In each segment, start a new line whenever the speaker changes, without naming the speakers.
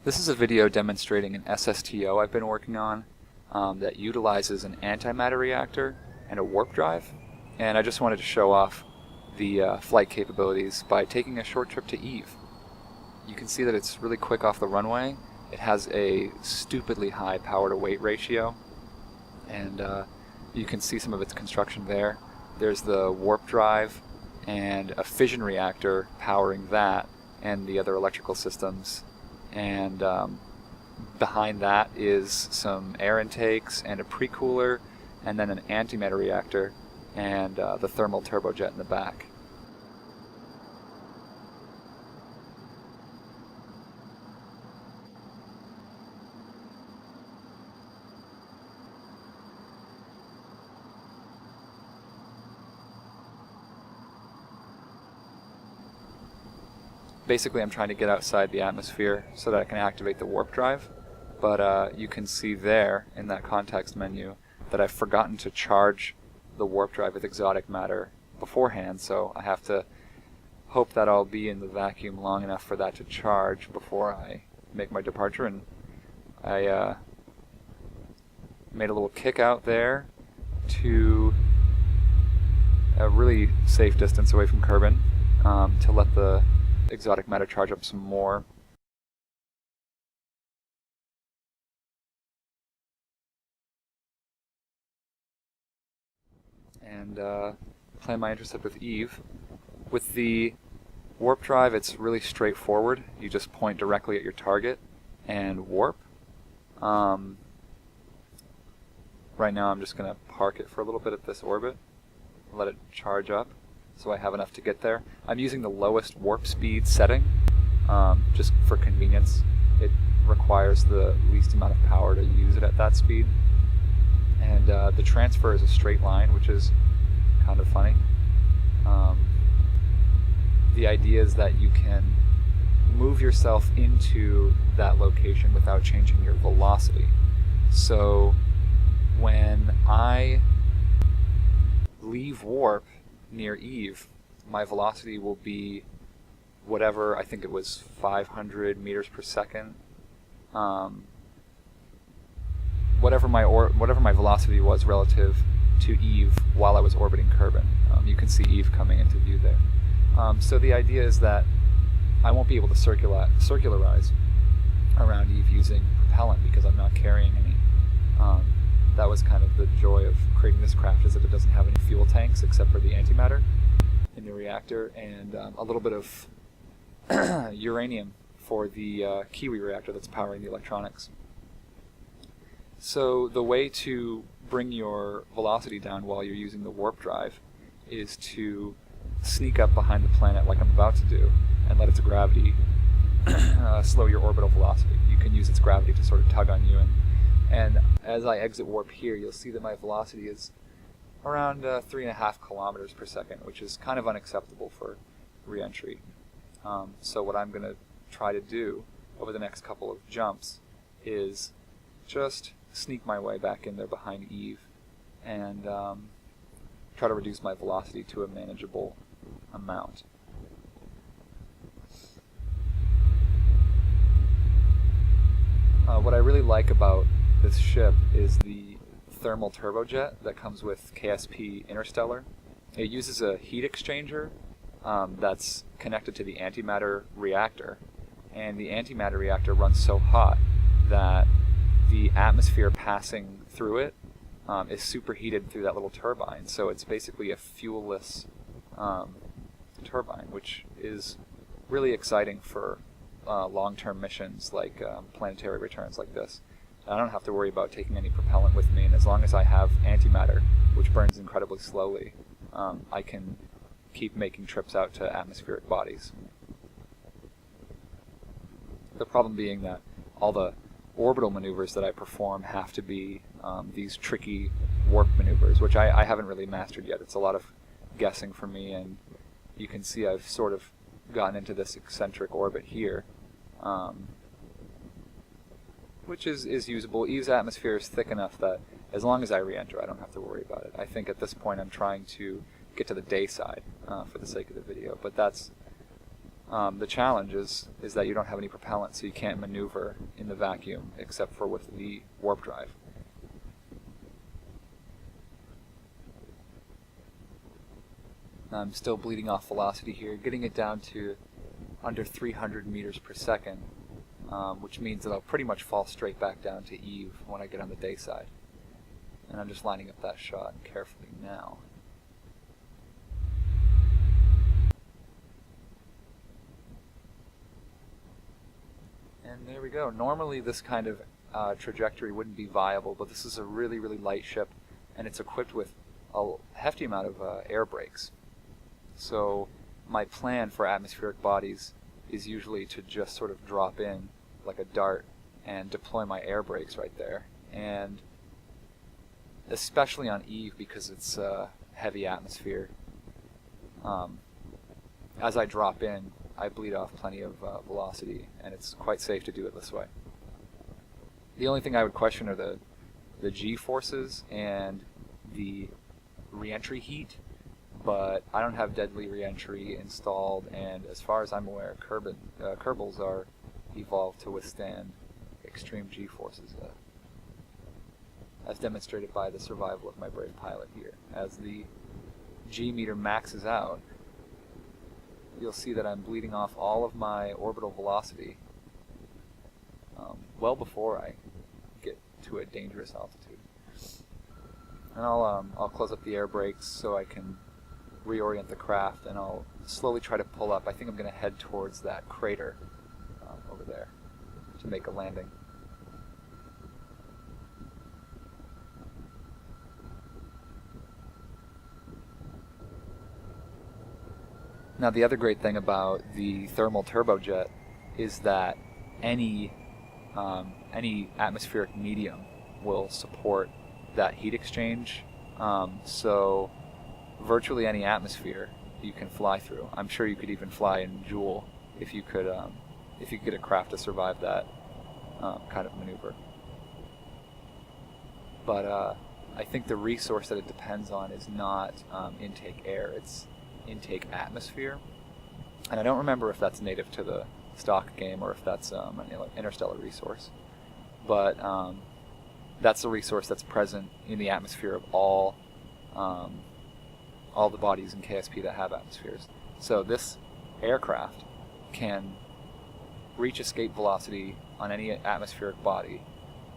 This is a video demonstrating an SSTO I've been working on that utilizes an antimatter reactor and a warp drive, and I just wanted to show off the flight capabilities by taking a short trip to Eve. You can see that it's really quick off the runway. It has a stupidly high power to weight ratio, and you can see some of its construction there. There's the warp drive and a fission reactor powering that and the other electrical systems, and behind that is some air intakes and a pre-cooler, and then an antimatter reactor and the thermal turbojet in the back. Basically, I'm trying to get outside the atmosphere so that I can activate the warp drive, but you can see there in that context menu that I've forgotten to charge the warp drive with exotic matter beforehand, so I have to hope that I'll be in the vacuum long enough for that to charge before I make my departure. And I made a little kick out there to a really safe distance away from Kerbin to let the exotic matter charge up some more. And plan my intercept with Eve. With the warp drive, it's really straightforward. You just point directly at your target and warp. Right now I'm just going to park it for a little bit at this orbit, let it charge up so I have enough to get there. I'm using the lowest warp speed setting just for convenience. It requires the least amount of power to use it at that speed. And the transfer is a straight line, which is kind of funny. The idea is that you can move yourself into that location without changing your velocity. So when I leave warp near Eve, my velocity will be whatever, I think it was 500 meters per second. Whatever my velocity was relative to Eve while I was orbiting Kerbin. You can see Eve coming into view there. So the idea is that I won't be able to circularize around Eve using propellant because I'm not carrying any. That was kind of the joy of creating this craft, is that it doesn't have any fuel tanks except for the antimatter in the reactor and a little bit of uranium for the Kiwi reactor that's powering the electronics. So the way to bring your velocity down while you're using the warp drive is to sneak up behind the planet like I'm about to do and let its gravity slow your orbital velocity. You can use its gravity to sort of tug on you, and as I exit warp here, you'll see that my velocity is around 3.5 kilometers per second, which is kind of unacceptable for re-entry. So what I'm going to try to do over the next couple of jumps is just sneak my way back in there behind Eve and try to reduce my velocity to a manageable amount. What I really like about this ship is the thermal turbojet that comes with KSP Interstellar. It uses a heat exchanger that's connected to the antimatter reactor, and the antimatter reactor runs so hot that the atmosphere passing through it is superheated through that little turbine. So it's basically a fuel-less turbine, which is really exciting for long-term missions like planetary returns like this. I don't have to worry about taking any propellant with me, and as long as I have antimatter, which burns incredibly slowly, I can keep making trips out to atmospheric bodies. The problem being that all the orbital maneuvers that I perform have to be these tricky warp maneuvers, which I haven't really mastered yet. It's a lot of guessing for me, and you can see I've sort of gotten into this eccentric orbit here, which is usable. Eve's atmosphere is thick enough that as long as I re-enter, I don't have to worry about it. I think at this point I'm trying to get to the day side for the sake of the video, but that's The challenge is that you don't have any propellant, so you can't maneuver in the vacuum except for with the warp drive. I'm still bleeding off velocity here, getting it down to under 300 meters per second, which means that I'll pretty much fall straight back down to Eve when I get on the day side. And I'm just lining up that shot carefully now. And there we go. Normally this kind of trajectory wouldn't be viable, but this is a really, really light ship, and it's equipped with a hefty amount of air brakes. So my plan for atmospheric bodies is usually to just sort of drop in like a dart and deploy my air brakes right there. And especially on Eve, because it's heavy atmosphere, as I drop in, I bleed off plenty of velocity, and it's quite safe to do it this way. The only thing I would question are the G-forces and the re-entry heat, but I don't have deadly re-entry installed, and as far as I'm aware, Kerbals are evolved to withstand extreme G-forces, as demonstrated by the survival of my brave pilot here. As the G-meter maxes out, you'll see that I'm bleeding off all of my orbital velocity well before I get to a dangerous altitude. And I'll close up the air brakes so I can reorient the craft, and I'll slowly try to pull up. I think I'm going to head towards that crater over there to make a landing. Now, the other great thing about the thermal turbojet is that any atmospheric medium will support that heat exchange. So virtually any atmosphere you can fly through. I'm sure you could even fly in Joule if you could get a craft to survive that kind of maneuver. But I think the resource that it depends on is not intake air, it's intake atmosphere. And I don't remember if that's native to the stock game or if that's an interstellar resource. But that's the resource that's present in the atmosphere of all the bodies in KSP that have atmospheres. So this aircraft can reach escape velocity on any atmospheric body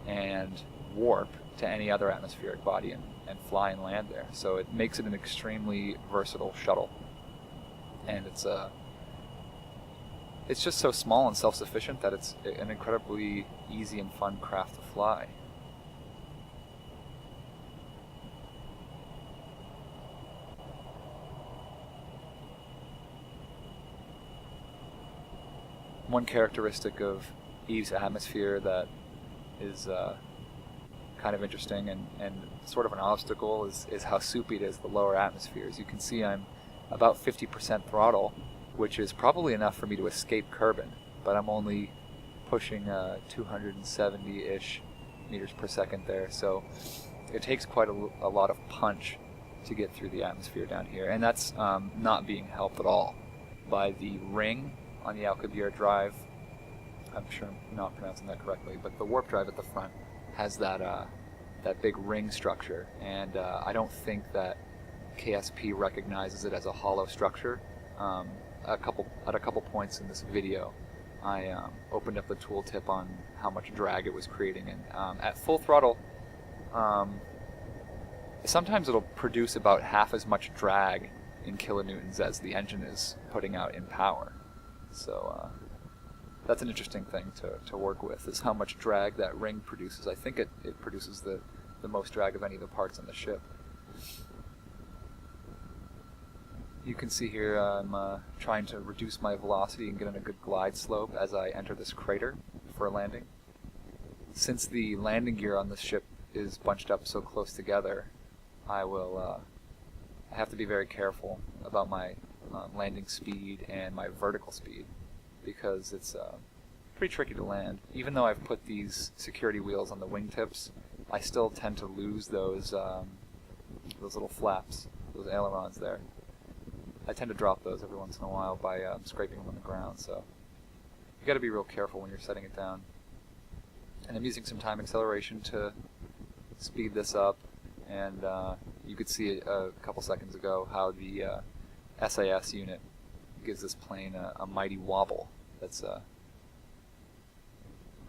and warp to any other atmospheric body and fly and land there. So it makes it an extremely versatile shuttle. And it's just so small and self-sufficient that it's an incredibly easy and fun craft to fly. One characteristic of Eve's atmosphere that is kind of interesting and sort of an obstacle is how soupy it is, the lower atmospheres. You can see I'm about 50% throttle, which is probably enough for me to escape Kerbin, but I'm only pushing 270-ish meters per second there, so it takes quite a lot of punch to get through the atmosphere down here, and that's not being helped at all by the ring on the Alcubierre drive. I'm sure I'm not pronouncing that correctly, but the warp drive at the front has that big ring structure, and I don't think that KSP recognizes it as a hollow structure. At a couple points in this video, I opened up the tooltip on how much drag it was creating, and at full throttle, sometimes it'll produce about half as much drag in kilonewtons as the engine is putting out in power. So that's an interesting thing to work with, is how much drag that ring produces. I think it produces the most drag of any of the parts on the ship. You can see here I'm trying to reduce my velocity and get on a good glide slope as I enter this crater for a landing. Since the landing gear on this ship is bunched up so close together, I have to be very careful about my landing speed and my vertical speed, because it's pretty tricky to land. Even though I've put these security wheels on the wingtips, I still tend to lose those little flaps, those ailerons there. I tend to drop those every once in a while by scraping them on the ground, so you got to be real careful when you're setting it down. And I'm using some time acceleration to speed this up, and you could see a couple seconds ago how the SAS unit gives this plane a mighty wobble. That's I'm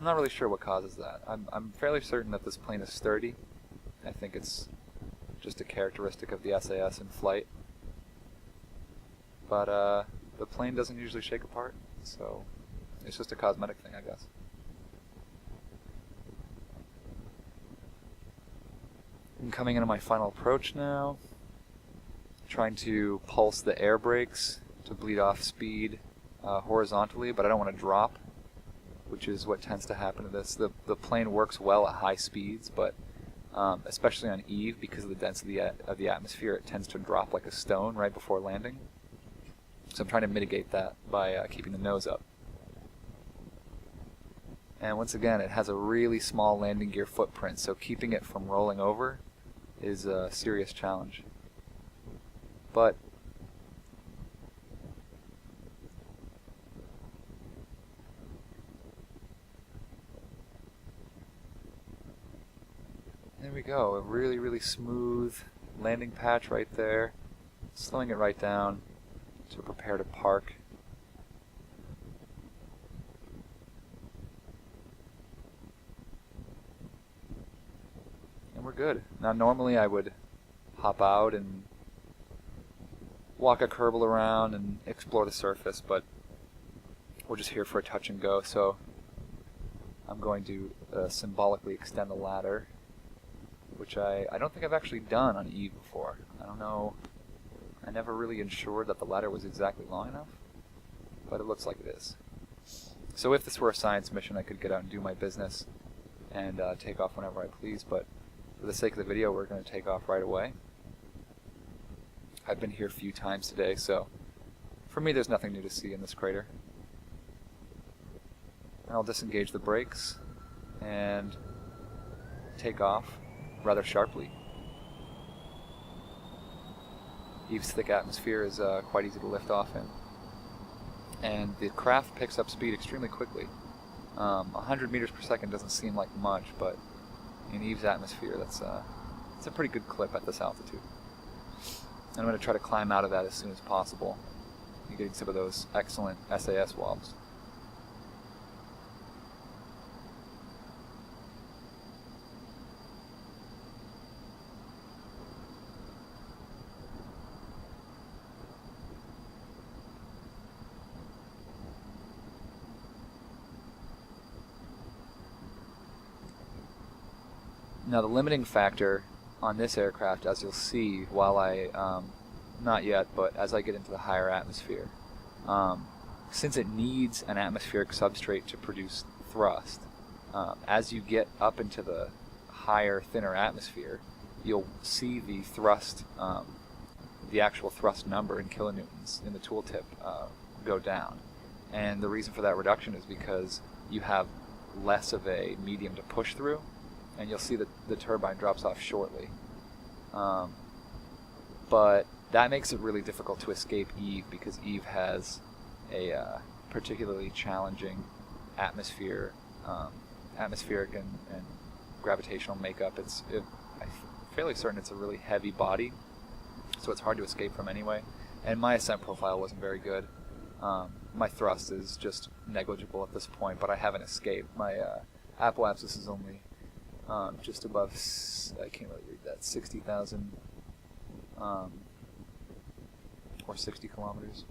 not really sure what causes that. I'm fairly certain that this plane is sturdy. I think it's just a characteristic of the SAS in flight. But the plane doesn't usually shake apart, so it's just a cosmetic thing, I guess. I'm coming into my final approach now, trying to pulse the air brakes to bleed off speed horizontally, but I don't want to drop, which is what tends to happen to this. The plane works well at high speeds, but especially on eve, because of the density of the atmosphere, it tends to drop like a stone right before landing. So I'm trying to mitigate that by keeping the nose up. And once again, it has a really small landing gear footprint, so keeping it from rolling over is a serious challenge. But there we go, a really, really smooth landing patch right there, slowing it right down to prepare to park. And we're good. Now normally I would hop out and walk a kerbal around and explore the surface, but we're just here for a touch and go, so I'm going to symbolically extend the ladder, which I don't think I've actually done on eve before. I don't know. I never really ensured that the ladder was exactly long enough, but it looks like it is. So if this were a science mission, I could get out and do my business and take off whenever I please, but for the sake of the video, we're going to take off right away. I've been here a few times today, so for me there's nothing new to see in this crater. I'll disengage the brakes and take off rather sharply. Eve's thick atmosphere is quite easy to lift off in, and the craft picks up speed extremely quickly. 100 meters per second doesn't seem like much, but in Eve's atmosphere, it's a pretty good clip at this altitude. And I'm going to try to climb out of that as soon as possible, and getting some of those excellent SAS wobs. Now the limiting factor on this aircraft, as you'll see while I, not yet, but as I get into the higher atmosphere, since it needs an atmospheric substrate to produce thrust, as you get up into the higher, thinner atmosphere, you'll see the thrust, the actual thrust number in kilonewtons in the tooltip go down. And the reason for that reduction is because you have less of a medium to push through, and you'll see that the turbine drops off shortly. But that makes it really difficult to escape Eve, because Eve has a particularly challenging atmosphere, atmospheric and gravitational makeup. I'm fairly certain it's a really heavy body, so it's hard to escape from anyway. And my ascent profile wasn't very good. My thrust is just negligible at this point, but I haven't escaped. My apoapsis is only just above, I can't really read that, 60,000 or 60 kilometers.